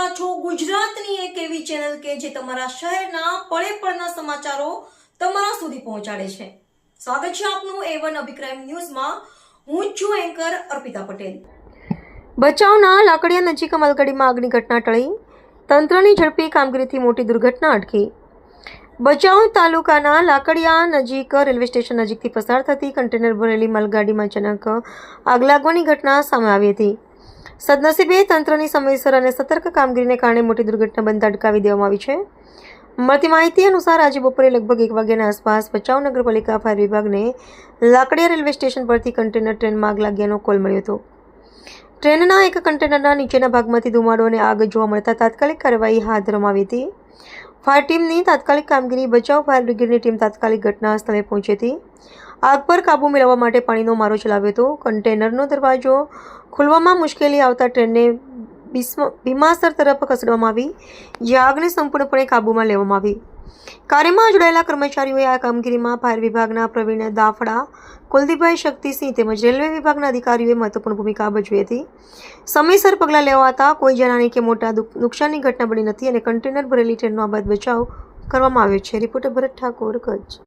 રહ્યા છો ગુજરાતની એક એવી ચેનલ કે જે તમારા શહેરના પળે પળના સમાચારો તમારા સુધી પહોંચાડે છે। સ્વાગત છે આપનું A1 અભિક્રાઇમ ન્યૂઝમાં। હું છું એન્કર અર્પિતા પટેલ। ભચાઉના લાકડિયા નજીક માલગાડીમાં આગની ઘટના ટળી, તંત્રની ઝડપી કામગીરીથી મોટી દુર્ઘટના અટકી। ભચાઉ તાલુકાના લાકડિયા નજીક રેલવે સ્ટેશન નજીકથી પસાર થતી કન્ટેનર ભરેલી માલગાડીમાં અચાનક આગ લાગવાની ઘટના સામે આવી હતી। સદનસીબે તંત્રની સમયસર અને સતર્ક કામગીરીને કારણે મોટી દુર્ઘટના બનતા અટકાવી દેવામાં આવી છે। મળતી માહિતી અનુસાર આજે બપોરે લગભગ 1 વાગ્યાના આસપાસ ભચાઉ નગરપાલિકા ફાયર વિભાગને લાકડિયા રેલવે સ્ટેશન પરથી કન્ટેનર ટ્રેનમાં આગ લાગ્યાનો કોલ મળ્યો હતો। ટ્રેનના એક કન્ટેનરના નીચેના ભાગમાંથી ધુમાડો અને આગ જોવા મળતા તાત્કાલિક કાર્યવાહી હાથ ધરવામાં આવી હતી। ફાયર ટીમની તાત્કાલિક કામગીરી ભચાઉ ફાયર બ્રિગેડની ટીમ તાત્કાલિક ઘટના સ્થળે પહોંચી હતી। આગ પર કાબૂ મેળવવા માટે પાણીનો મારો ચલાવ્યો હતો। કન્ટેનરનો દરવાજો ખોલવામાં મુશ્કેલી આવતા ટ્રેનને ભીમાસર તરફ ખસેડવામાં આવી, જ્યાં આગને સંપૂર્ણપણે કાબૂમાં લેવામાં આવી। કાર્યમાં જોડાયેલા કર્મચારીઓએ આ કામગીરીમાં ફાયર વિભાગના પ્રવીણ દાફડા, કુલદીપભાઈ શક્તિસિંહ તેમજ રેલવે વિભાગના અધિકારીઓએ મહત્વપૂર્ણ ભૂમિકા ભજવી હતી। સમયસર પગલાં લેવાતા કોઈ જાનહાની કે મોટા નુકસાનની ઘટના બની નથી અને કન્ટેનર ભરેલી ટ્રેનનો આબાદ બચાવ કરવામાં આવ્યો છે। રિપોર્ટર ભરત ઠાકોર, કચ્છ।